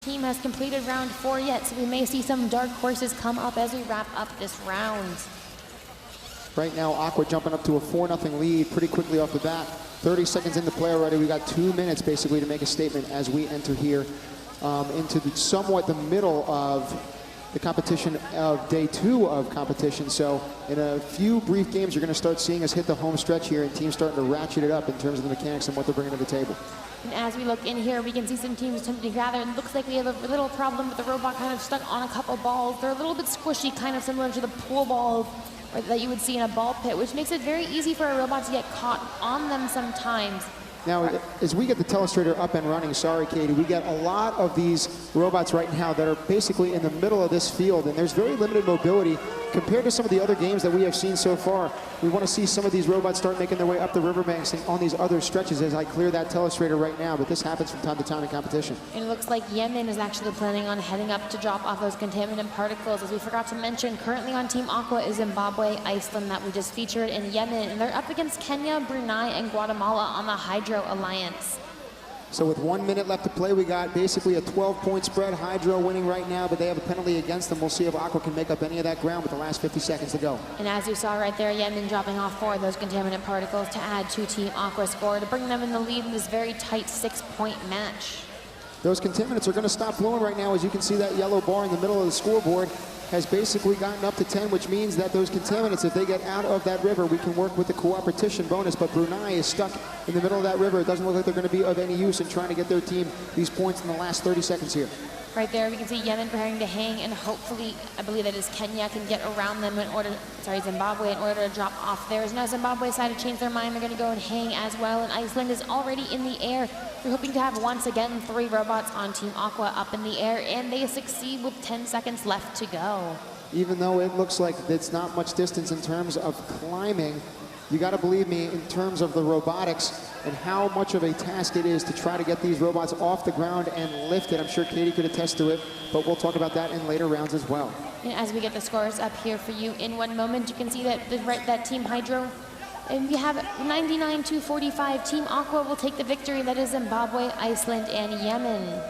Team has completed round 4 yet, so we may see some dark horses come up as we wrap up this round. Right now, Aqua jumping up to a 4-0 lead pretty quickly off the bat. 30 seconds into play already. We got 2 minutes basically to make a statement as we enter here into somewhat the middle of the competition of day 2 of competition. So in a few brief games, you're going to start seeing us hit the home stretch here and teams starting to ratchet it up in terms of the mechanics and what they're bringing to the table. And as we look in here, we can see some teams attempting to gather. It looks like we have a little problem with the robot kind of stuck on a couple balls. They're a little bit squishy, kind of similar to the pool balls that you would see in a ball pit, which makes it very easy for a robot to get caught on them sometimes. Now, as we get the telestrator up and running, sorry, Katie, we get a lot of these robots right now that are basically in the middle of this field, and there's very limited mobility compared to some of the other games that we have seen so far. We want to see some of these robots start making their way up the riverbanks and on these other stretches as I clear that telestrator right now, but this happens from time to time in competition. And it looks like Yemen is actually planning on heading up to drop off those contaminant particles. As we forgot to mention, currently on Team Aqua is Zimbabwe, Iceland that we just featured, in Yemen, and they're up against Kenya, Brunei, and Guatemala on the Hydro Alliance. So with 1 minute left to play, we got basically a 12-point spread. Hydro winning right now, but they have a penalty against them. We'll see if Aqua can make up any of that ground with the last 50 seconds to go. And as you saw right there, Yemen dropping off 4 of those contaminant particles to add to Team Aqua's score to bring them in the lead in this very tight 6-point match. Those contaminants are going to stop blowing right now. As you can see, that yellow bar in the middle of the scoreboard has basically gotten up to 10, which means that those contaminants, if they get out of that river, we can work with the cooperation bonus. But Brunei is stuck in the middle of that river. It doesn't look like they're going to be of any use in trying to get their team these points in the last 30 seconds here. Right there, we can see Yemen preparing to hang, and hopefully, I believe that is Kenya, can get around them in order, Zimbabwe, in order to drop off theirs. Now Zimbabwe decided to change their mind. They're going to go and hang as well, and Iceland is already in the air. We're hoping to have, once again, 3 robots on Team Aqua up in the air, and they succeed with 10 seconds left to go. Even though it looks like it's not much distance in terms of climbing, you got to believe me in terms of the robotics and how much of a task it is to try to get these robots off the ground and lift it. I'm sure Katie could attest to it, but we'll talk about that in later rounds as well. And as we get the scores up here for you in 1 moment, you can see that that Team Hydro, and we have 99-45. Team Aqua will take the victory. That is Zimbabwe, Iceland, and Yemen.